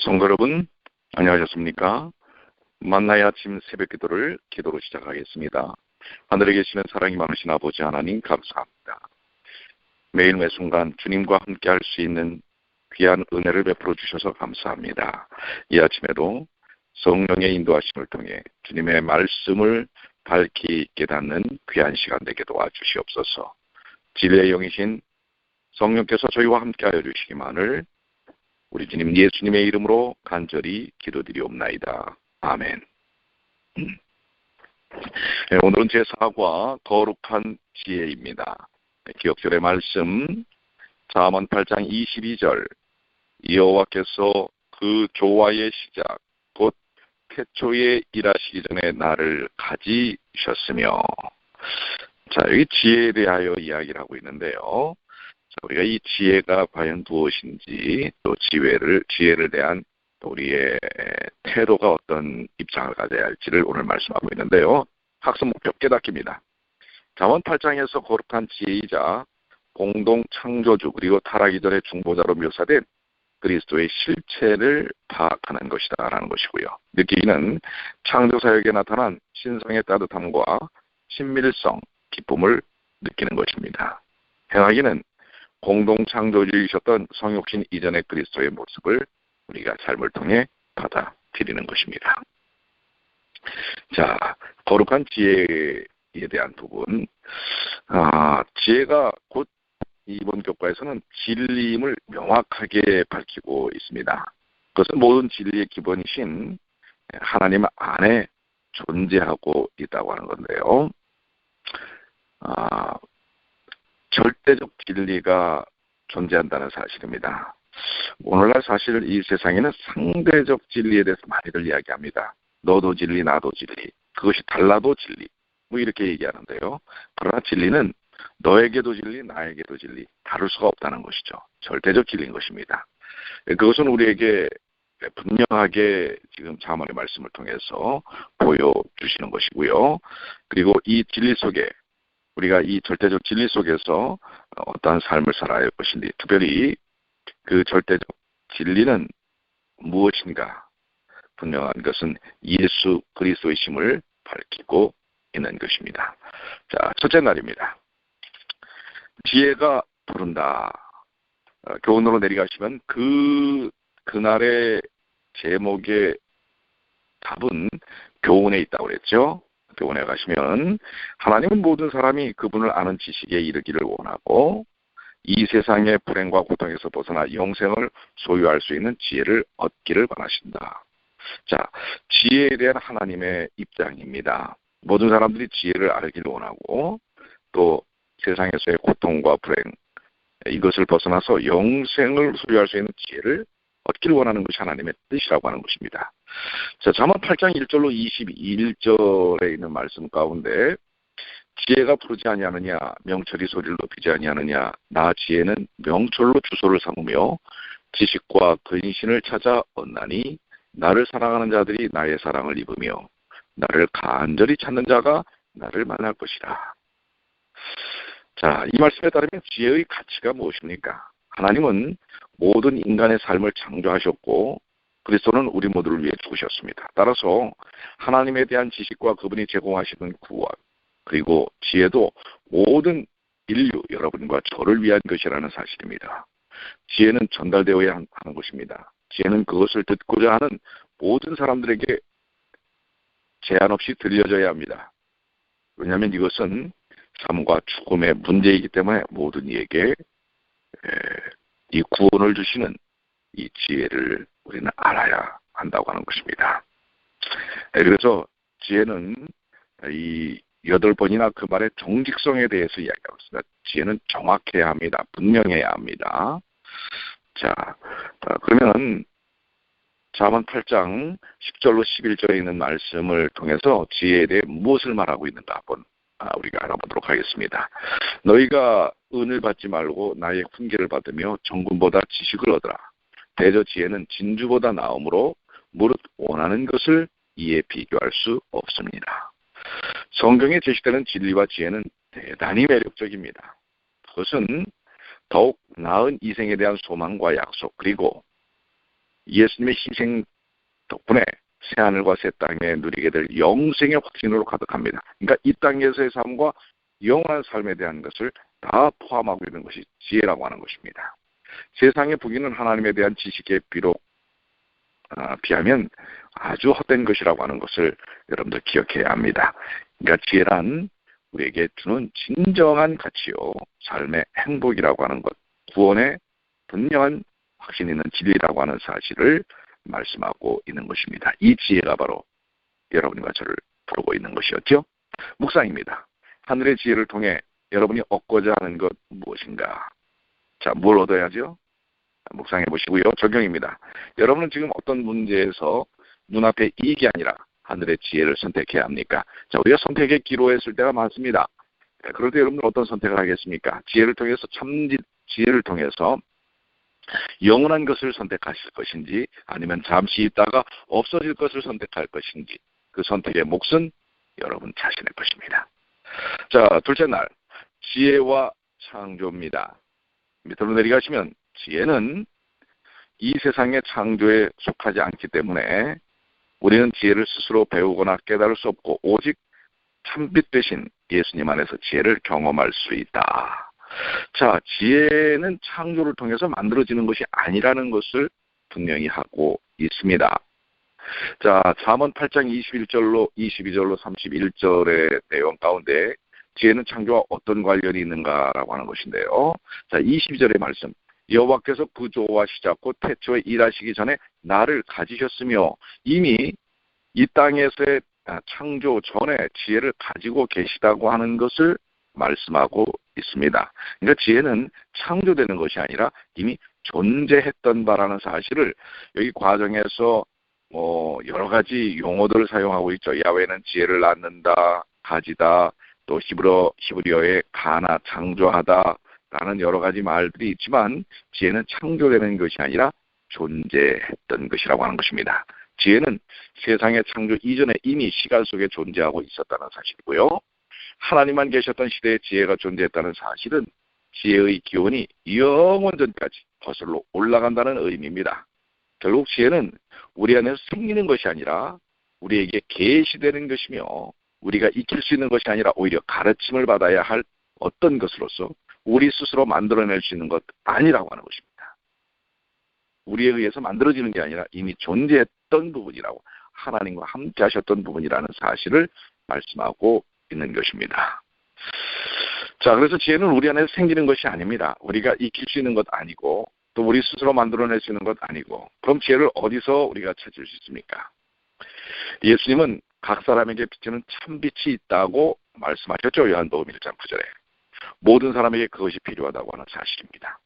성도 여러분, 안녕하셨습니까? 만나의 아침 새벽 기도로 시작하겠습니다. 하늘에 계시는 사랑이 많으신 아버지 하나님 감사합니다. 매일 매 순간 주님과 함께 할 수 있는 귀한 은혜를 베풀어 주셔서 감사합니다. 이 아침에도 성령의 인도하심을 통해 주님의 말씀을 밝히 깨닫는 귀한 시간 되게 도와주시옵소서. 진리의 영이신 성령께서 저희와 함께하여 주시기만을 우리 주님 예수님의 이름으로 간절히 기도드리옵나이다. 아멘. 오늘은 제4과 거룩한 지혜입니다. 기억절의 말씀 잠언 8장 22절 여호와께서 그 조화의 시작 곧 태초에 일하시기 전에 나를 가지셨으며. 자, 여기 지혜에 대하여 이야기를 하고 있는데요. 자, 우리가 이 지혜가 과연 무엇인지, 또 지혜를 대한 우리의 태도가 어떤 입장을 가져야 할지를 오늘 말씀하고 있는데요. 학습 목표 깨닫기입니다. 잠언 8장에서 거룩한 지혜이자 공동 창조주 그리고 타락 이전의 중보자로 묘사된 그리스도의 실체를 파악하는 것이다라는 것이고요. 느끼기는 창조사역에 나타난 신성의 따뜻함과 친밀성, 기쁨을 느끼는 것입니다. 행하기는 공동 창조주이셨던 성육신 이전의 그리스도의 모습을 우리가 삶을 통해 받아들이는 것입니다. 자, 거룩한 지혜에 대한 부분. 지혜가 곧 이번 교과에서는 진리임을 명확하게 밝히고 있습니다. 그것은 모든 진리의 기본이신 하나님 안에 존재하고 있다고 하는 건데요. 절대적 진리가 존재한다는 사실입니다. 오늘날 사실 이 세상에는 상대적 진리에 대해서 많이들 이야기합니다. 너도 진리, 나도 진리, 그것이 달라도 진리, 뭐 이렇게 얘기하는데요. 그러나 진리는 너에게도 진리, 나에게도 진리, 다를 수가 없다는 것이죠. 절대적 진리인 것입니다. 그것은 우리에게 분명하게 지금 잠언의 말씀을 통해서 보여주시는 것이고요. 그리고 이 진리 속에 우리가 이 절대적 진리 속에서 어떠한 삶을 살아야 할 것인지, 특별히 그 절대적 진리는 무엇인가 분명한 것은 예수 그리스도의 심을 밝히고 있는 것입니다. 자, 첫째 날입니다. 지혜가 부른다. 교훈으로 내려가시면 그날의 제목의 답은 교훈에 있다고 그랬죠. 교훈에 가시면 하나님은 모든 사람이 그분을 아는 지식에 이르기를 원하고 이 세상의 불행과 고통에서 벗어나 영생을 소유할 수 있는 지혜를 얻기를 원하신다. 자, 지혜에 대한 하나님의 입장입니다. 모든 사람들이 지혜를 알기를 원하고 또 세상에서의 고통과 불행 이것을 벗어나서 영생을 소유할 수 있는 지혜를 얻기를 원하는 것이 하나님의 뜻이라고 하는 것입니다. 자, 잠언 8장 1절로 21절에 있는 말씀 가운데 지혜가 부르지 아니하느냐, 명철이 소리를 높이지 아니하느냐, 나 지혜는 명철로 주소를 삼으며 지식과 근신을 찾아 얻나니 나를 사랑하는 자들이 나의 사랑을 입으며 나를 간절히 찾는 자가 나를 만날 것이라. 자, 이 말씀에 따르면 지혜의 가치가 무엇입니까? 하나님은 모든 인간의 삶을 창조하셨고 그리스도는 우리 모두를 위해 죽으셨습니다. 따라서 하나님에 대한 지식과 그분이 제공하시는 구원 그리고 지혜도 모든 인류 여러분과 저를 위한 것이라는 사실입니다. 지혜는 전달되어야 하는 것입니다. 지혜는 그것을 듣고자 하는 모든 사람들에게 제한 없이 들려져야 합니다. 왜냐하면 이것은 삶과 죽음의 문제이기 때문에 모든 이에게 이 구원을 주시는 이 지혜를 우리는 알아야 한다고 하는 것입니다. 그래서 지혜는 이 8번이나 그 말의 정직성에 대해서 이야기하고 있습니다. 지혜는 정확해야 합니다. 분명해야 합니다. 자, 그러면 잠언 8장 10절로 11절에 있는 말씀을 통해서 지혜에 대해 무엇을 말하고 있는가 한번 우리가 알아보도록 하겠습니다. 너희가 은을 받지 말고 나의 훈계를 받으며 정금보다 지식을 얻으라. 대저 지혜는 진주보다 나음으로 무릇 원하는 것을 이에 비교할 수 없습니다. 성경에 제시되는 진리와 지혜는 대단히 매력적입니다. 그것은 더욱 나은 이생에 대한 소망과 약속 그리고 예수님의 희생 덕분에 새하늘과 새 땅에 누리게 될 영생의 확신으로 가득합니다. 그러니까 이 땅에서의 삶과 영원한 삶에 대한 것을 다 포함하고 있는 것이 지혜라고 하는 것입니다. 세상의 부귀는 하나님에 대한 지식에 비하면 아주 헛된 것이라고 하는 것을 여러분들 기억해야 합니다. 그러니까 지혜란 우리에게 주는 진정한 가치요, 삶의 행복이라고 하는 것, 구원의 분명한 확신 있는 진리라고 하는 사실을 말씀하고 있는 것입니다. 이 지혜가 바로 여러분과 저를 부르고 있는 것이었죠. 묵상입니다. 하늘의 지혜를 통해 여러분이 얻고자 하는 것 무엇인가? 자, 뭘 얻어야죠? 묵상해 보시고요. 적용입니다. 여러분은 지금 어떤 문제에서 눈앞에 이익이 아니라 하늘의 지혜를 선택해야 합니까? 자, 우리가 선택의 기로에 을 때가 많습니다. 그럴 때 여러분들 어떤 선택을 하겠습니까? 지혜를 통해서 지혜를 통해서 영원한 것을 선택하실 것인지, 아니면 잠시 있다가 없어질 것을 선택할 것인지, 그 선택의 몫은 여러분 자신의 것입니다. 자, 둘째 날, 지혜와 창조입니다. 밑으로 내려가시면 지혜는 이 세상의 창조에 속하지 않기 때문에 우리는 지혜를 스스로 배우거나 깨달을 수 없고, 오직 참빛 대신 예수님 안에서 지혜를 경험할 수 있다. 자, 지혜는 창조를 통해서 만들어지는 것이 아니라는 것을 분명히 하고 있습니다. 자, 잠언 8장 21절로 22절로 31절의 내용 가운데 지혜는 창조와 어떤 관련이 있는가라고 하는 것인데요. 자, 22절의 말씀. 여호와께서 구조하시자고 태초에 일하시기 전에 나를 가지셨으며, 이미 이 땅에서의 창조 전에 지혜를 가지고 계시다고 하는 것을 말씀하고 있습니다. 그러니까 지혜는 창조되는 것이 아니라 이미 존재했던 바라는 사실을 여기 과정에서 여러 가지 용어들을 사용하고 있죠. 야훼는 지혜를 낳는다, 가지다, 또 히브리어의 가나, 창조하다 라는 여러 가지 말들이 있지만, 지혜는 창조되는 것이 아니라 존재했던 것이라고 하는 것입니다. 지혜는 세상의 창조 이전에 이미 시간 속에 존재하고 있었다는 사실이고요. 하나님만 계셨던 시대에 지혜가 존재했다는 사실은 지혜의 기원이 영원전까지 거슬러 올라간다는 의미입니다. 결국 지혜는 우리 안에서 생기는 것이 아니라 우리에게 계시되는 것이며, 우리가 익힐 수 있는 것이 아니라 오히려 가르침을 받아야 할 어떤 것으로서 우리 스스로 만들어낼 수 있는 것 아니라고 하는 것입니다. 우리에 의해서 만들어지는 게 아니라 이미 존재했던 부분이라고, 하나님과 함께 하셨던 부분이라는 사실을 말씀하고 있는 것입니다. 자, 그래서 지혜는 우리 안에서 생기는 것이 아닙니다. 우리가 익힐 수 있는 것 아니고, 또 우리 스스로 만들어낼 수 있는 것 아니고, 그럼 지혜를 어디서 우리가 찾을 수 있습니까? 예수님은 각 사람에게 비치는 참빛이 있다고 말씀하셨죠. 요한복음 1장 9절에. 모든 사람에게 그것이 필요하다고 하는 사실입니다.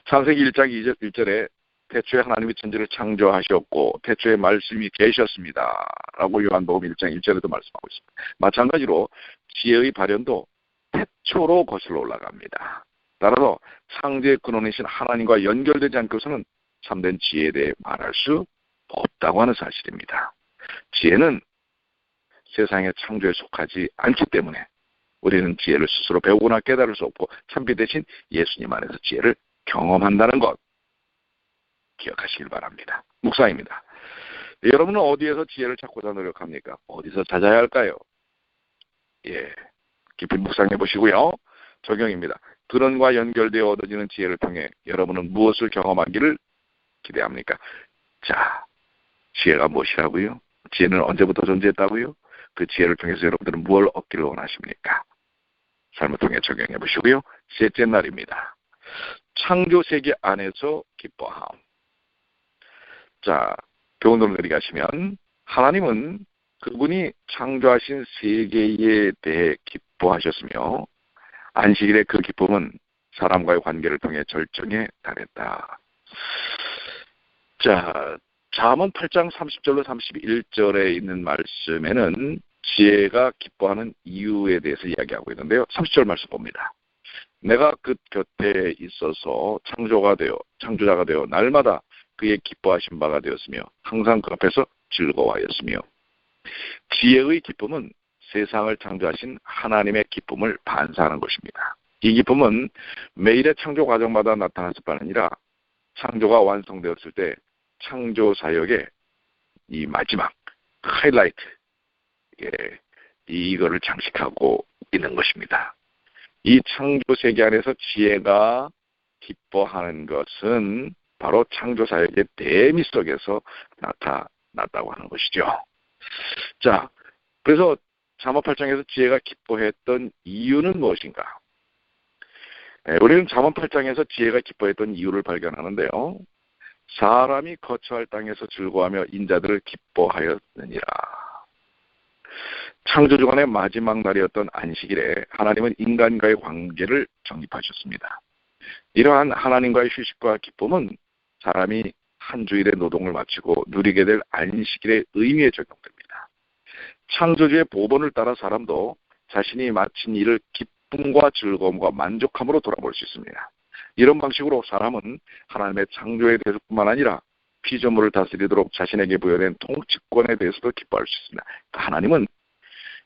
창세기 1장 1절에 태초에 하나님이 천지를 창조하셨고 태초에 말씀이 계셨습니다 라고 요한복음 1장 1절에도 말씀하고 있습니다. 마찬가지로 지혜의 발현도 태초로 거슬러 올라갑니다. 따라서 창조의 근원이신 하나님과 연결되지 않고서는 참된 지혜에 대해 말할 수 없다고 하는 사실입니다. 지혜는 세상의 창조에 속하지 않기 때문에 우리는 지혜를 스스로 배우거나 깨달을 수 없고, 참빛 대신 예수님 안에서 지혜를 경험한다는 것 기억하시길 바랍니다. 묵상입니다. 여러분은 어디에서 지혜를 찾고자 노력합니까? 어디서 찾아야 할까요? 깊이 묵상해 보시고요. 적용입니다. 근원과 연결되어 얻어지는 지혜를 통해 여러분은 무엇을 경험하기를 기대합니까? 자, 지혜가 무엇이라고요? 지혜는 언제부터 존재했다고요? 그 지혜를 통해서 여러분들은 무엇을 얻기를 원하십니까? 삶을 통해 적용해 보시고요. 셋째 날입니다. 창조 세계 안에서 기뻐함. 자, 교훈으로 내려가시면 하나님은 그분이 창조하신 세계에 대해 기뻐하셨으며 안식일의 그 기쁨은 사람과의 관계를 통해 절정에 달했다. 자, 잠언 8장 30절로 31절에 있는 말씀에는 지혜가 기뻐하는 이유에 대해서 이야기하고 있는데요. 30절 말씀 봅니다. 내가 그 곁에 있어서 창조자가 되어 날마다 그의 기뻐하신 바가 되었으며 항상 그 앞에서 즐거워하였으며, 지혜의 기쁨은 세상을 창조하신 하나님의 기쁨을 반사하는 것입니다. 이 기쁨은 매일의 창조 과정마다 나타났을 뿐 아니라 창조가 완성되었을 때 창조사역의 이 마지막 하이라이트, 이거를 장식하고 있는 것입니다. 이 창조세계 안에서 지혜가 기뻐하는 것은 바로 창조사역의 대미 속에서 나타났다고 하는 것이죠. 자, 그래서 잠언 8장에서 지혜가 기뻐했던 이유는 무엇인가? 우리는 잠언 8장에서 지혜가 기뻐했던 이유를 발견하는데요. 사람이 거처할 땅에서 즐거워하며 인자들을 기뻐하였느니라. 창조주간의 마지막 날이었던 안식일에 하나님은 인간과의 관계를 정립하셨습니다. 이러한 하나님과의 휴식과 기쁨은 사람이 한 주일의 노동을 마치고 누리게 될 안식일의 의미에 적용됩니다. 창조주의 보본을 따라 사람도 자신이 마친 일을 기쁨과 즐거움과 만족함으로 돌아볼 수 있습니다. 이런 방식으로 사람은 하나님의 창조에 대해서뿐만 아니라 피조물을 다스리도록 자신에게 부여된 통치권에 대해서도 기뻐할 수 있습니다. 그러니까 하나님은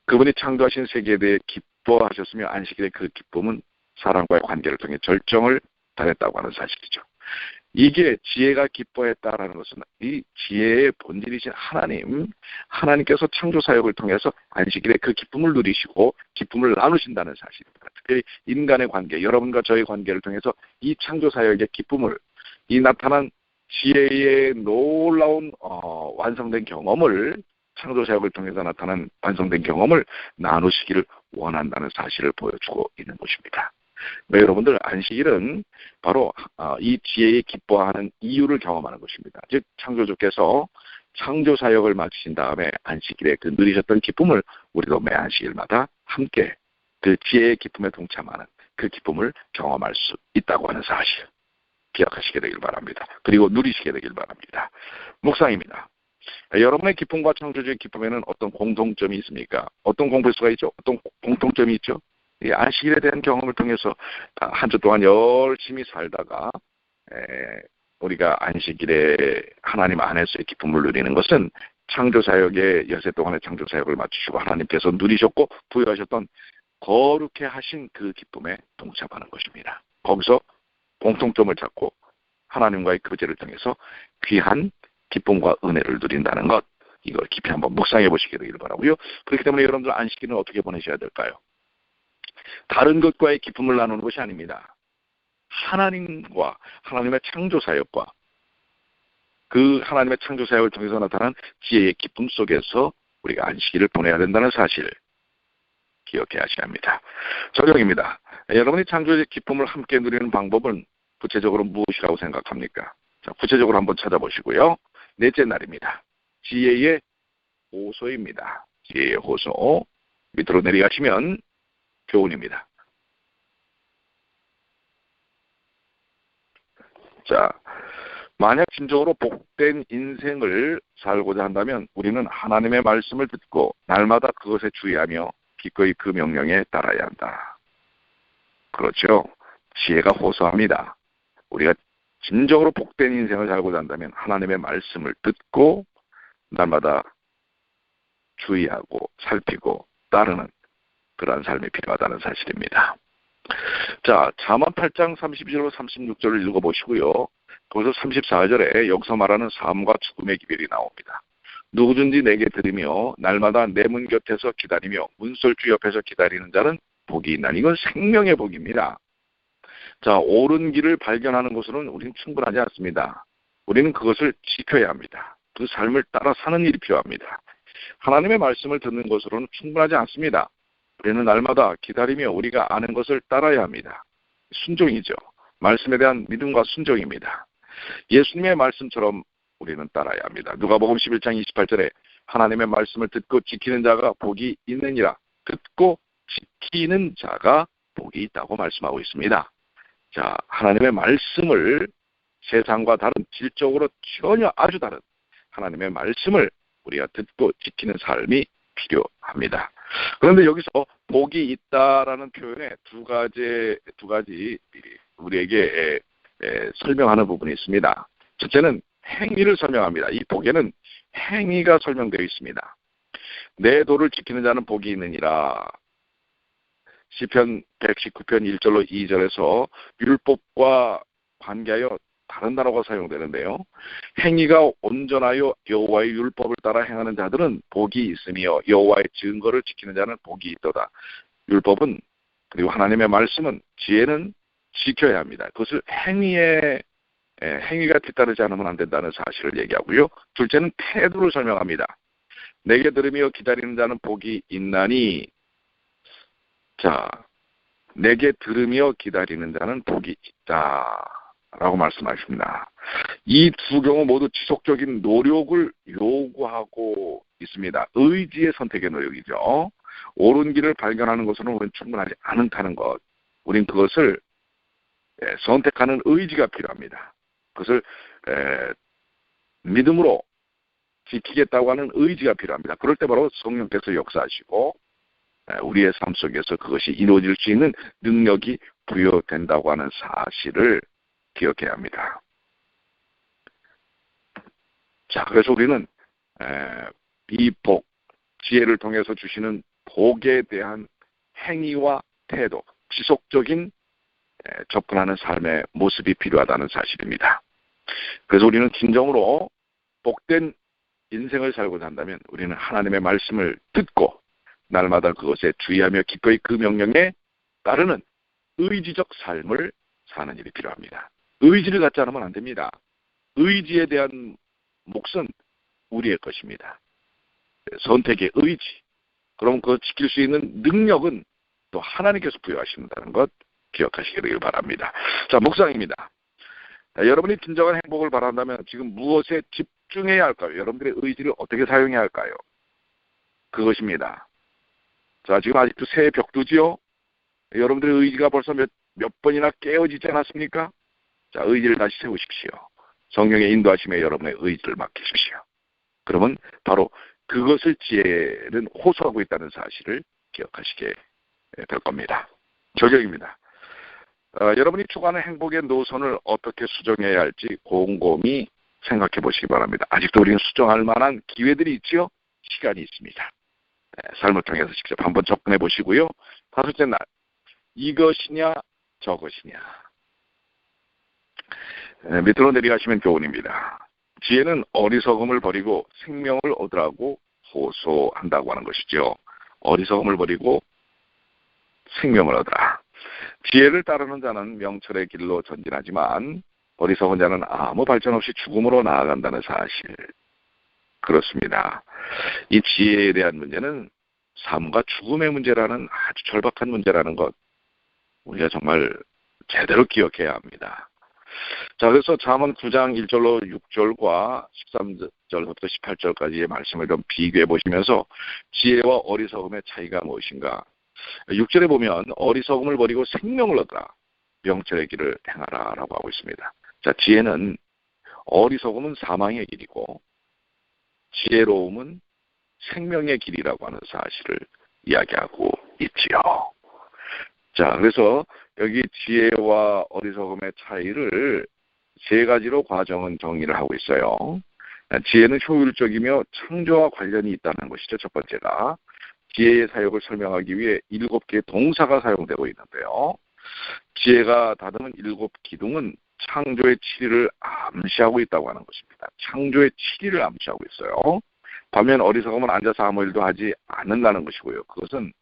그분이 창조하신 세계에 대해 기뻐하셨으며 안식일의 그 기쁨은 사람과의 관계를 통해 절정을 달했다고 하는 사실이죠. 이게 지혜가 기뻐했다라는 것은 이 지혜의 본질이신 하나님께서 창조사역을 통해서 안식일에 그 기쁨을 누리시고 기쁨을 나누신다는 사실입니다. 특별히 인간의 관계, 여러분과 저의 관계를 통해서 이 창조사역의 기쁨을, 이 나타난 지혜의 놀라운 완성된 경험을, 창조사역을 통해서 나타난 완성된 경험을 나누시기를 원한다는 사실을 보여주고 있는 것입니다. 여러분들, 안식일은 바로 이 지혜에 기뻐하는 이유를 경험하는 것입니다. 즉 창조주께서 창조사역을 마치신 다음에 안식일에 그 누리셨던 기쁨을 우리도 매 안식일마다 함께 그 지혜의 기쁨에 동참하는 그 기쁨을 경험할 수 있다고 하는 사실 기억하시게 되길 바랍니다. 그리고 누리시게 되길 바랍니다. 묵상입니다. 여러분의 기쁨과 창조주의 기쁨에는 어떤 공통점이 있습니까? 어떤 공부수가 있죠? 어떤 공통점이 있죠? 이 안식일에 대한 경험을 통해서 한 주 동안 열심히 살다가 우리가 안식일에 하나님 안에서의 기쁨을 누리는 것은 창조사역의 여세 동안의 창조사역을 마치시고 하나님께서 누리셨고 부여하셨던 거룩해 하신 그 기쁨에 동참하는 것입니다. 거기서 공통점을 찾고 하나님과의 교제를 통해서 귀한 기쁨과 은혜를 누린다는 것, 이걸 깊이 한번 묵상해 보시게 되길 바라고요. 그렇기 때문에 여러분들 안식일은 어떻게 보내셔야 될까요? 다른 것과의 기쁨을 나누는 것이 아닙니다. 하나님과 하나님의 창조사역과 그 하나님의 창조사역을 통해서 나타난 지혜의 기쁨 속에서 우리가 안식일을 보내야 된다는 사실 기억해야 하셔야 합니다. 적용입니다. 여러분이 창조의 기쁨을 함께 누리는 방법은 구체적으로 무엇이라고 생각합니까? 자, 구체적으로 한번 찾아보시고요. 넷째 날입니다. 지혜의 호소입니다. 지혜의 호소. 밑으로 내려가시면 교훈입니다. 자, 만약 진정으로 복된 인생을 살고자 한다면 우리는 하나님의 말씀을 듣고 날마다 그것에 주의하며 기꺼이 그 명령에 따라야 한다. 그렇죠. 지혜가 호소합니다. 우리가 진정으로 복된 인생을 살고자 한다면 하나님의 말씀을 듣고 날마다 주의하고 살피고 따르는 그러한 삶이 필요하다는 사실입니다. 자, 잠언 8장 32절로 36절을 읽어보시고요. 거기서 34절에 여기서 말하는 삶과 죽음의 기별이 나옵니다. 누구든지 내게 들으며 날마다 내 문 곁에서 기다리며 문설주 옆에서 기다리는 자는 복이 있나니 이건 생명의 복입니다. 자, 옳은 길을 발견하는 것으로는 우리는 충분하지 않습니다. 우리는 그것을 지켜야 합니다. 그 삶을 따라 사는 일이 필요합니다. 하나님의 말씀을 듣는 것으로는 충분하지 않습니다. 우리는 날마다 기다리며 우리가 아는 것을 따라야 합니다. 순종이죠. 말씀에 대한 믿음과 순종입니다. 예수님의 말씀처럼 우리는 따라야 합니다. 누가복음 11장 28절에 하나님의 말씀을 듣고 지키는 자가 복이 있느니라. 듣고 지키는 자가 복이 있다고 말씀하고 있습니다. 자, 하나님의 말씀을 세상과 다른 질적으로 전혀 아주 다른 하나님의 말씀을 우리가 듣고 지키는 삶이 필요합니다. 그런데 여기서 복이 있다라는 표현에 두 가지 우리에게 설명하는 부분이 있습니다. 첫째는 행위를 설명합니다. 이 복에는 행위가 설명되어 있습니다. 내 도를 지키는 자는 복이 있느니라. 시편 119편 1절로 2절에서 율법과 관계하여 다른 단어가 사용되는데요. 행위가 온전하여 여호와의 율법을 따라 행하는 자들은 복이 있으며 여호와의 증거를 지키는 자는 복이 있도다. 율법은 그리고 하나님의 말씀은 지혜는 지켜야 합니다. 그것을 행위가 뒤따르지 않으면 안 된다는 사실을 얘기하고요. 둘째는 태도를 설명합니다. 내게 들으며 기다리는 자는 복이 있나니, 자, 내게 들으며 기다리는 자는 복이 있다라고 말씀하십니다. 이 두 경우 모두 지속적인 노력을 요구하고 있습니다. 의지의 선택의 노력이죠. 옳은 길을 발견하는 것으로는 우리는 충분하지 않다는 것. 우린 그것을 선택하는 의지가 필요합니다. 그것을 믿음으로 지키겠다고 하는 의지가 필요합니다. 그럴 때 바로 성령께서 역사하시고 우리의 삶 속에서 그것이 이루어질 수 있는 능력이 부여된다고 하는 사실을 기억해야 합니다. 자, 그래서 우리는 이 복, 지혜를 통해서 주시는 복에 대한 행위와 태도, 지속적인 접근하는 삶의 모습이 필요하다는 사실입니다. 그래서 우리는 진정으로 복된 인생을 살고자 한다면 우리는 하나님의 말씀을 듣고 날마다 그것에 주의하며 기꺼이 그 명령에 따르는 의지적 삶을 사는 일이 필요합니다. 의지를 갖지 않으면 안 됩니다. 의지에 대한 몫은 우리의 것입니다. 선택의 의지, 그럼 그걸 지킬 수 있는 능력은 또 하나님께서 부여하신다는 것 기억하시기를 바랍니다. 자, 묵상입니다. 자, 여러분이 진정한 행복을 바란다면 지금 무엇에 집중해야 할까요? 여러분들의 의지를 어떻게 사용해야 할까요? 그것입니다. 자, 지금 아직도 새해 벽두지요? 여러분들의 의지가 벌써 몇 번이나 깨어지지 않았습니까? 자, 의지를 다시 세우십시오. 성령의 인도하심에 여러분의 의지를 맡기십시오. 그러면 바로 그것을 지혜는 호소하고 있다는 사실을 기억하시게 될 겁니다. 저격입니다. 여러분이 추구하는 행복의 노선을 어떻게 수정해야 할지 곰곰이 생각해 보시기 바랍니다. 아직도 우리는 수정할 만한 기회들이 있지요? 시간이 있습니다. 삶을 통해서 직접 한번 접근해 보시고요. 다섯째 날, 이것이냐 저것이냐. 밑으로 내려가시면 교훈입니다. 지혜는 어리석음을 버리고 생명을 얻으라고 호소한다고 하는 것이죠. 어리석음을 버리고 생명을 얻으라. 지혜를 따르는 자는 명철의 길로 전진하지만 어리석은 자는 아무 발전 없이 죽음으로 나아간다는 사실. 그렇습니다. 이 지혜에 대한 문제는 삶과 죽음의 문제라는 아주 절박한 문제라는 것 우리가 정말 제대로 기억해야 합니다. 자, 그래서 잠언 9장 1절로 6절과 13절부터 18절까지의 말씀을 좀 비교해 보시면서 지혜와 어리석음의 차이가 무엇인가. 6절에 보면 어리석음을 버리고 생명을 얻으라. 명철의 길을 행하라 라고 하고 있습니다. 자, 지혜는 어리석음은 사망의 길이고 지혜로움은 생명의 길이라고 하는 사실을 이야기하고 있지요. 자, 그래서 여기 지혜와 어리석음의 차이를 세 가지로 과정은 정의를 하고 있어요. 지혜는 효율적이며 창조와 관련이 있다는 것이죠. 첫 번째가 지혜의 사역을 설명하기 위해 7개의 동사가 사용되고 있는데요. 지혜가 다듬은 7기둥은 창조의 7일을 암시하고 있다고 하는 것입니다. 창조의 7일을 암시하고 있어요. 반면 어리석음은 앉아서 아무 일도 하지 않는다는 것이고요. 그것은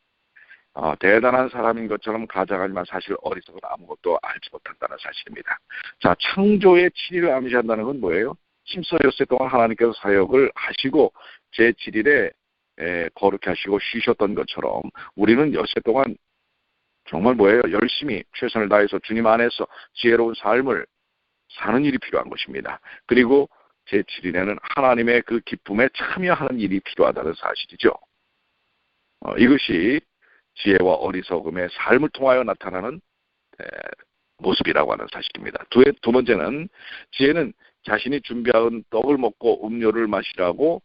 대단한 사람인 것처럼 가장하지만 사실 어리석은 아무것도 알지 못한다는 사실입니다. 자, 창조의 7일을 암시한다는 건 뭐예요? 힘써 엿새 동안 하나님께서 사역을 하시고 제7일에 거룩히 하시고 쉬셨던 것처럼 우리는 엿새 동안 정말 뭐예요? 열심히 최선을 다해서 주님 안에서 지혜로운 삶을 사는 일이 필요한 것입니다. 그리고 제7일에는 하나님의 그 기쁨에 참여하는 일이 필요하다는 사실이죠. 이것이 지혜와 어리석음의 삶을 통하여 나타나는 모습이라고 하는 사실입니다. 두 번째는 지혜는 자신이 준비한 떡을 먹고 음료를 마시라고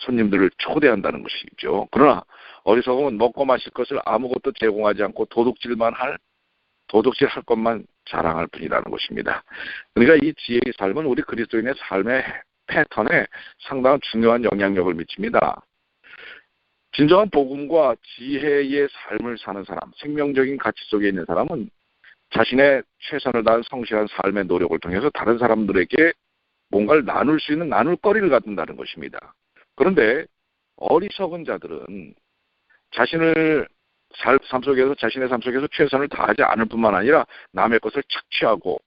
손님들을 초대한다는 것이죠. 그러나 어리석음은 먹고 마실 것을 아무것도 제공하지 않고 도둑질할 것만 자랑할 뿐이라는 것입니다. 그러니까 이 지혜의 삶은 우리 그리스도인의 삶의 패턴에 상당한 중요한 영향력을 미칩니다. 진정한 복음과 지혜의 삶을 사는 사람, 생명적인 가치 속에 있는 사람은 자신의 최선을 다한 성실한 삶의 노력을 통해서 다른 사람들에게 뭔가를 나눌 수 있는 나눌거리를 갖는다는 것입니다. 그런데 어리석은 자들은 자신의 삶 속에서 최선을 다하지 않을 뿐만 아니라 남의 것을 착취하고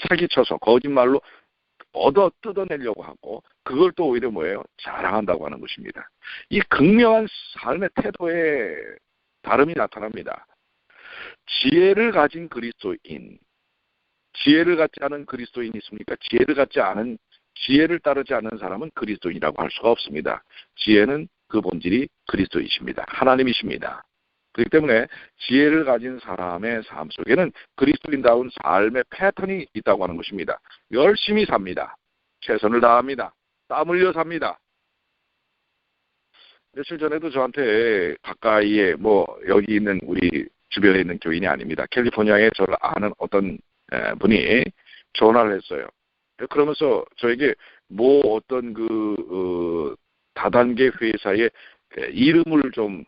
사기쳐서 거짓말로 뜯어내려고 하고, 그걸 또 오히려 뭐예요? 자랑한다고 하는 것입니다. 이 극명한 삶의 태도에 다름이 나타납니다. 지혜를 가진 그리스도인, 지혜를 갖지 않은 그리스도인이 있습니까? 지혜를 따르지 않는 사람은 그리스도인이라고 할 수가 없습니다. 지혜는 그 본질이 그리스도이십니다. 하나님이십니다. 그렇기 때문에 지혜를 가진 사람의 삶 속에는 그리스도인다운 삶의 패턴이 있다고 하는 것입니다. 열심히 삽니다. 최선을 다합니다. 땀 흘려 삽니다. 며칠 전에도 저한테 가까이에 여기 있는 우리 주변에 있는 교인이 아닙니다. 캘리포니아에 저를 아는 어떤 분이 전화를 했어요. 그러면서 저에게 어떤 다단계 회사의 이름을 좀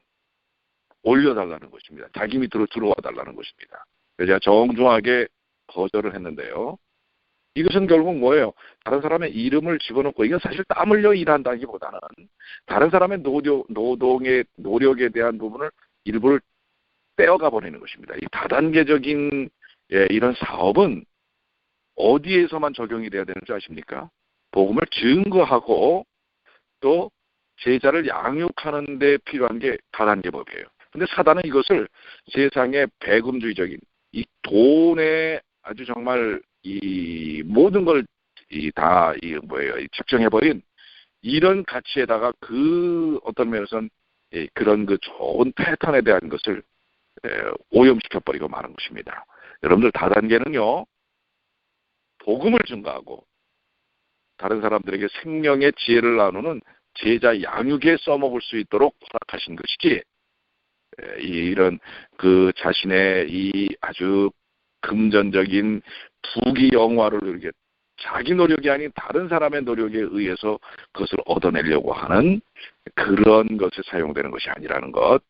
올려달라는 것입니다. 자기 밑으로 들어와 달라는 것입니다. 그래서 제가 정중하게 거절을 했는데요. 이것은 결국 뭐예요? 다른 사람의 이름을 집어넣고, 이건 사실 땀 흘려 일한다기보다는 다른 사람의 노동의 노력에 대한 부분을 일부를 떼어가 버리는 것입니다. 이 다단계적인 이런 사업은 어디에서만 적용이 돼야 되는 줄 아십니까? 복음을 증거하고 또 제자를 양육하는 데 필요한 게 다단계법이에요. 근데 사단은 이것을 세상의 배금주의적인 이 돈에 아주 정말 이 모든 걸 측정해버린 이런 가치에다가 어떤 면에서는 그런 좋은 패턴에 대한 것을 오염시켜버리고 마는 것입니다. 여러분들 다단계는요, 복음을 증거하고 다른 사람들에게 생명의 지혜를 나누는 제자 양육에 써먹을 수 있도록 허락하신 것이지, 이런 자신의 이 아주 금전적인 부귀영화를 이렇게 자기 노력이 아닌 다른 사람의 노력에 의해서 그것을 얻어내려고 하는 그런 것에 사용되는 것이 아니라는 것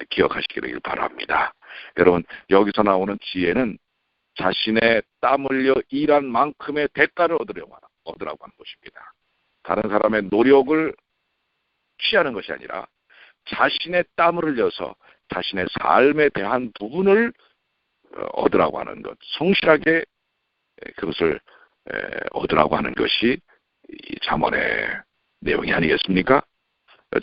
기억하시기를 바랍니다. 여러분, 여기서 나오는 지혜는 자신의 땀 흘려 일한 만큼의 대가를 얻으라고 하는 것입니다. 다른 사람의 노력을 취하는 것이 아니라 자신의 땀을 흘려서 자신의 삶에 대한 부분을 얻으라고 하는 것, 성실하게 그것을 얻으라고 하는 것이 이 잠언의 내용이 아니겠습니까?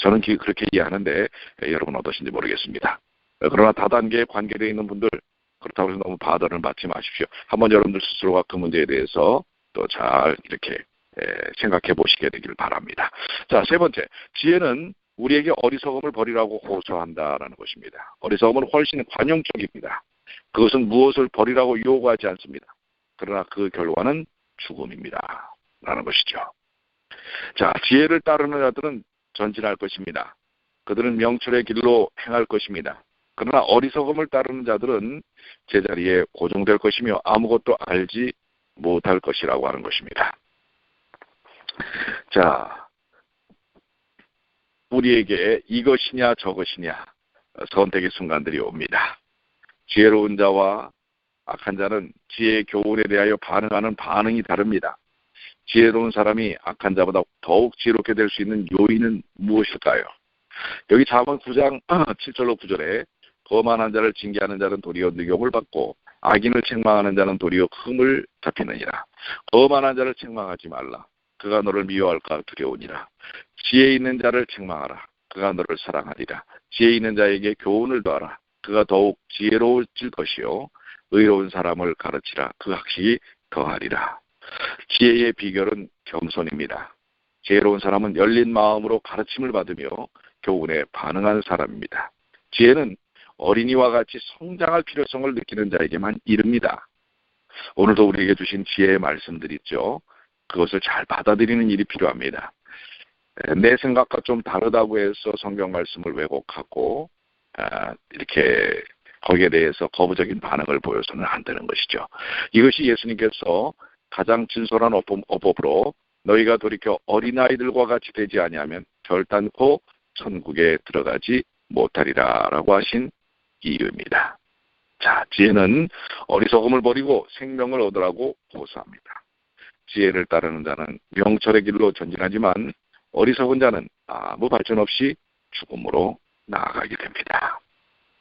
저는 그렇게 이해하는데 여러분 어떠신지 모르겠습니다. 그러나 다단계에 관계되어 있는 분들, 그렇다고 해서 너무 바다를 맞지 마십시오. 한번 여러분들 스스로가 그 문제에 대해서 또 잘 이렇게 생각해 보시게 되길 바랍니다. 자, 세 번째, 지혜는 우리에게 어리석음을 버리라고 호소한다라는 것입니다. 어리석음은 훨씬 관용적입니다. 그것은 무엇을 버리라고 요구하지 않습니다. 그러나 그 결과는 죽음입니다. 라는 것이죠. 자, 지혜를 따르는 자들은 전진할 것입니다. 그들은 명철의 길로 행할 것입니다. 그러나 어리석음을 따르는 자들은 제자리에 고정될 것이며 아무것도 알지 못할 것이라고 하는 것입니다. 자, 우리에게 이것이냐 저것이냐 선택의 순간들이 옵니다. 지혜로운 자와 악한 자는 지혜의 교훈에 대하여 반응하는 반응이 다릅니다. 지혜로운 사람이 악한 자보다 더욱 지혜롭게 될 수 있는 요인은 무엇일까요? 여기 잠언 9장 7절로 9절에 거만한 자를 징계하는 자는 도리어 능욕을 받고 악인을 책망하는 자는 도리어 흠을 잡히느니라. 거만한 자를 책망하지 말라. 그가 너를 미워할까 두려우니라. 지혜 있는 자를 책망하라. 그가 너를 사랑하리라. 지혜 있는 자에게 교훈을 더하라. 그가 더욱 지혜로워질 것이요 의로운 사람을 가르치라. 그 학식이 더하리라. 지혜의 비결은 겸손입니다. 지혜로운 사람은 열린 마음으로 가르침을 받으며 교훈에 반응하는 사람입니다. 지혜는 어린이와 같이 성장할 필요성을 느끼는 자에게만 이릅니다. 오늘도 우리에게 주신 지혜의 말씀들 있죠. 그것을 잘 받아들이는 일이 필요합니다. 내 생각과 좀 다르다고 해서 성경 말씀을 왜곡하고 이렇게 거기에 대해서 거부적인 반응을 보여서는 안 되는 것이죠. 이것이 예수님께서 가장 진솔한 어법으로 너희가 돌이켜 어린아이들과 같이 되지 아니하면 결단코 천국에 들어가지 못하리라 라고 하신 이유입니다. 자, 지혜는 어리석음을 버리고 생명을 얻으라고 호소합니다. 지혜를 따르는 자는 명철의 길로 전진하지만 어리석은 자는 아무 발전 없이 죽음으로 나아가게 됩니다.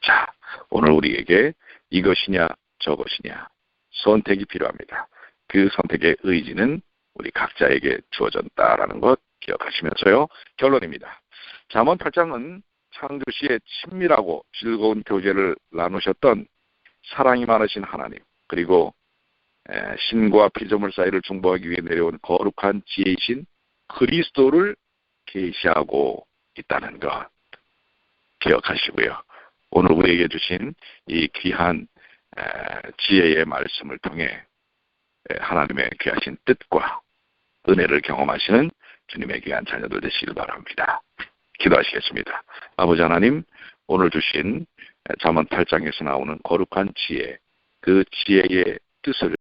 자, 오늘 우리에게 이것이냐 저것이냐 선택이 필요합니다. 그 선택의 의지는 우리 각자에게 주어졌다라는 것 기억하시면서요. 결론입니다. 잠언 8장은 창조 시에 친밀하고 즐거운 교제를 나누셨던 사랑이 많으신 하나님, 그리고 신과 피조물 사이를 중보하기 위해 내려온 거룩한 지혜이신 그리스도를 계시하고 있다는 것 기억하시고요. 오늘 우리에게 주신 이 귀한 지혜의 말씀을 통해 하나님의 귀하신 뜻과 은혜를 경험하시는 주님의 귀한 자녀들 되시길 바랍니다. 기도하시겠습니다. 아버지 하나님, 오늘 주신 잠언 8장에서 나오는 거룩한 지혜, 그 지혜의 뜻을